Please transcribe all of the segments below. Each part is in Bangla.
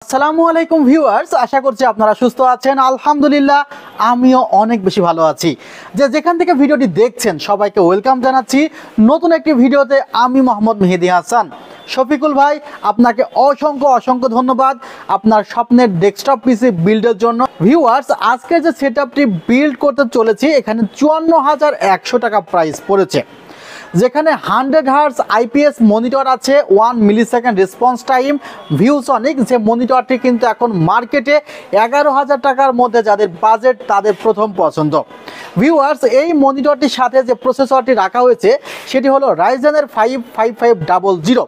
আসসালামু আলাইকুম ভিউয়ার্স, আশা করছি আপনারা সুস্থ আছেন। আলহামদুলিল্লাহ আমিও অনেক বেশি ভালো আছি। যেখান থেকে ভিডিওটি দেখছেন সবাইকে ওয়েলকাম জানাচ্ছি নতুন একটি ভিডিওতে। আমি মোহাম্মদ মেহেদি হাসান। শফিকুল ভাই, আপনাকে অসংখ্য ধন্যবাদ আপনার স্বপ্নের ডেস্কটপ পিসি বিল্ডের জন্য। ভিউয়ার্স, আজকে যে সেটআপটি বিল্ড করতে চলেছি এখানে ৫৪,১০০ টাকা প্রাইস পড়েছে, যেখানে 100Hz IPS মনিটর আছে, 1 মিলিসেকেন্ড রেসপন্স টাইম, ভিউসনিক। যে মনিটরটি কিন্তু এখন মার্কেটে ১১,০০০ টাকার মধ্যে যাদের বাজেট তাদের প্রথম পছন্দ। ভিউয়ার্স, এই মনিটরটির সাথে যে প্রসেসরটি রাখা হয়েছে সেটি হলো রাইজেনের 55500।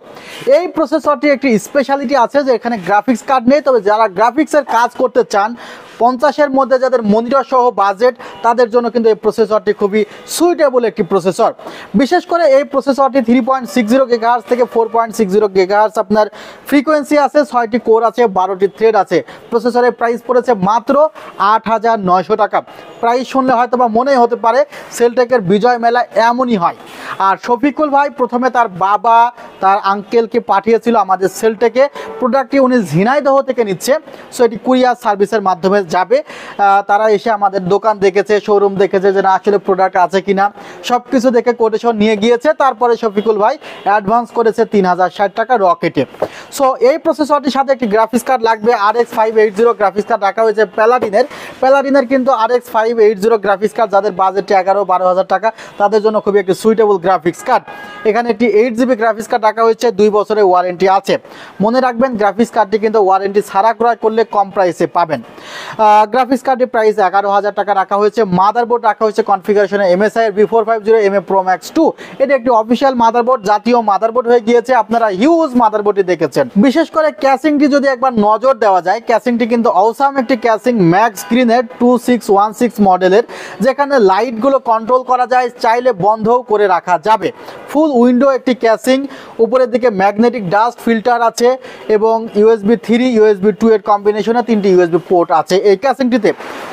এই প্রসেসরটির একটি স্পেশালিটি আছে যে এখানে গ্রাফিক্স কার্ড নেই, তবে যারা গ্রাফিক্সের কাজ করতে চান 50-এর মধ্যে যাদের মনিটর সহ বাজেট তাদের জন্য কিন্তু এই প্রসেসরটি খুবই সুইটেবল একটি প্রসেসর। বিশেষ করে এই প্রসেসরটি 3.60 GHz থেকে 4.60 GHz আপনার ফ্রিকোয়েন্সি আছে, 6টি কোর আছে, 12টি থ্রেড আছে। প্রসেসরের প্রাইস পড়েছে মাত্র 8,900 টাকা। প্রাইস শুনলে হয়তো বা মনেই হতে পারে সেলটেকের বিজয় মেলা এমনই হয়। আর শফিকুল ভাই প্রথমে তার বাবা তার আঙ্কেলকে পাঠিয়েছিল আমাদের সেলটেকে। প্রোডাক্টটি উনি ঝিনাইদহ থেকে নিচ্ছে, সো এটি কুরিয়ার সার্ভিসের মাধ্যমে যাবে। তারা এসে আমাদের দোকান দেখেছে, শোরুম দেখেছে যে না আসলে প্রোডাক্ট আছে কিনা, সব কিছু দেখে কোটেশন নিয়ে গিয়েছে। তারপরে শফিকুল ভাই অ্যাডভান্স করেছে ৩,০৬০ টাকা রকেটে। সো এই প্রসেসরটির সাথে একটি গ্রাফিক্স কার্ড লাগবে। RX580 গ্রাফিক্স কার্ড রাখা হয়েছে প্যালাডিনের কিন্তু RX580 গ্রাফিক্স কার্ড যাদের বাজেট ১১-১২,০০০ টাকা তাদের জন্য খুবই একটি সুইটেবল গ্রাফিক্স কার্ড। এখানে একটি 8GB গ্রাফিক্স কার্ড রাখা হয়েছে, 2 বছরের ওয়ারেন্টি আছে। মনে রাখবেন গ্রাফিক্স কার্ডটি কিন্তু ওয়ারেন্টি ছাড়া ক্রয় করলে কম প্রাইসে পাবেন। গ্রাফিক্স কার্ডের প্রাইস ১১,০০০ টাকা রাখা হয়েছে। মাদারবোর্ড রাখা হয়েছে কনফিগারেশনে MSI এর B450MA Pro Max 2। এটি একটি অফিসিয়াল মাদারবোর্ড, জাতীয় মাদারবোর্ড হয়ে গিয়েছে। আপনারা হিউজ মাদারবোর্ডটি দেখেছেন। বিশেষ করে ক্যাসিংটি যদি একবার নজর দেওয়া যায়, ক্যাসিংটি কিন্তু অসাম একটি ক্যাসিং, ম্যাক্স স্ক্রিনের 2616 মডেলের, যেখানে লাইটগুলো কন্ট্রোল করা যায়, চাইলে বন্ধও করে রাখা যাবে। ফুল উইন্ডো একটি ক্যাসিং, উপরের দিকে ম্যাগনেটিক ডাস্ট ফিল্টার আছে এবং USB 3 USB 2 এর কম্বিনেশনে 3টি USB পোর্ট আছে। এই ক্যাসিংটিতে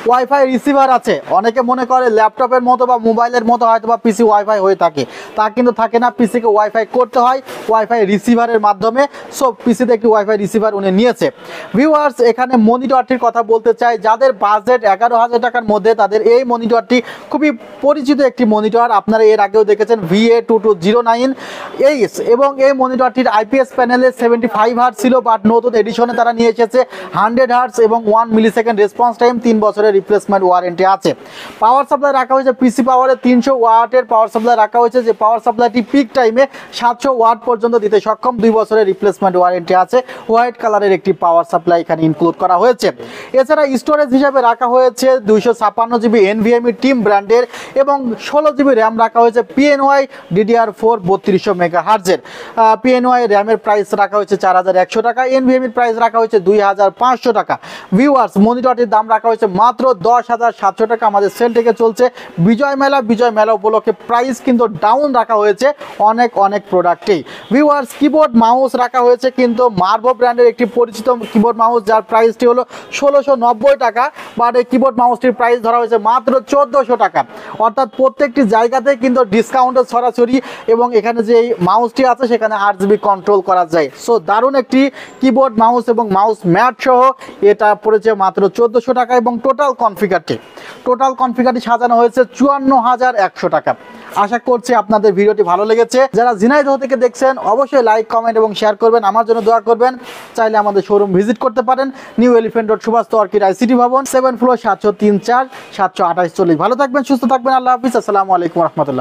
ওয়াইফাই রিসিভার আছে। অনেকে মনে করে ল্যাপটপের মতো বা মোবাইলের মতো হয়তো বা পিসি ওয়াইফাই হয়ে থাকে, তা কিন্তু থাকে না। পিসিকে ওয়াইফাই করতে হয় ওয়াইফাই রিসিভারের মাধ্যমে। সো পিসিতে একটি ওয়াইফাই রিসিভার উনি নিয়েছে। ভিউয়ার্স, এখানে মনিটরটির কথা বলতে চাই, যাদের বাজেট ১১,০০০ টাকার মধ্যে তাদের এই মনিটরটি খুবই পরিচিত একটি মনিটর। আপনারা এর আগেও দেখেছেন VA2209H, এবং এই মনিটরটির IPS প্যানেলে 75Hz ছিল, বাট নতুন এডিশনে তারা নিয়ে এসেছে 100Hz এবং 1 মিলিসেকেন্ড রেসপন্স টাইম, 3 বছরের রিপ্লেসমেন্ট ওয়ারেন্টি আছে। পাওয়ার সাপ্লাই রাখা হয়েছে পিসি পাওয়ারে 300 ওয়াটের পাওয়ার সাপ্লাই রাখা হয়েছে, যে পাওয়ার সাপ্লাইটি পিক টাইমে 700 ওয়াট পর্যন্ত দিতে সক্ষম। 2 বছরের রিপ্লেসমেন্ট ওয়ারেন্টি আছে। হোয়াইট কালারের একটি পাওয়ার সাপ্লাই এখানে ইনক্লুড করা হয়েছে। এছাড়া স্টোরেজ হিসাবে রাখা হয়েছে 256GB NVMe টিম ব্র্যান্ডের এবং 16GB র্যাম রাখা হয়েছে PNY DDR4 3200 মেগাহার্জের। PNY র্যামের প্রাইস রাখা হয়েছে ৪,১০০ টাকা। NVMe প্রাইস রাখা হয়েছে ২,৫০০ টাকা। ভিউয়ার্স, মনিটরটির দাম রাখা হয়েছে মাত্র ১০,৭০০ টাকা। আমাদের সেল থেকে চলছে বিজয় মেলা উপলক্ষে প্রাইস কিন্তু ডাউন রাখা হয়েছে অনেক প্রোডাক্টেই। ভিউয়ার্স, কিবোর্ড মাউস রাখা হয়েছে কিন্তু মার্ভো ব্র্যান্ডের একটি পরিচিত কিবোর্ড মাউস, যার প্রাইসটি হলো ১৬৯০ টাকা, বাট এই কিবোর্ড মাউসটির প্রাইস ধরা হয়েছে মাত্র ১৪০০ টাকা। অর্থাৎ প্রত্যেকটি জায়গাতে কিন্তু ডিসকাউন্টের ছড়াছড়ি, এবং এখানে যে মাউসটি আছে সেখানে 8GB কন্ট্রোল করা যায়। সো দারুণ একটি কিবোর্ড মাউস এবং মাউস ম্যাট সহ এটা পড়েছে মাত্র ১৪০০ টাকা। এবং টোটাল কনফিগারটি সাজানো হয়েছে ৫৪,১০০ টাকা। আশা করছি আপনাদের ভিডিওটি ভালো লেগেছে। যারা ঝিনাইদহ থেকে দেখছেন অবশ্যই লাইক, কমেন্ট এবং শেয়ার করবেন, আমার জন্য দোয়া করবেন। চাইলে আমাদের শোরুম ভিজিট করতে পারেন, New Elephant Road, Subastu Orchid ICT ভবন, 7 ফ্লোর, 703-4 728-40। ভালো থাকবেন, সুস্থ থাকবেন। আল্লাহ হাফিজ। আসসালামু আলাইকুম রহমতুল্লাহ।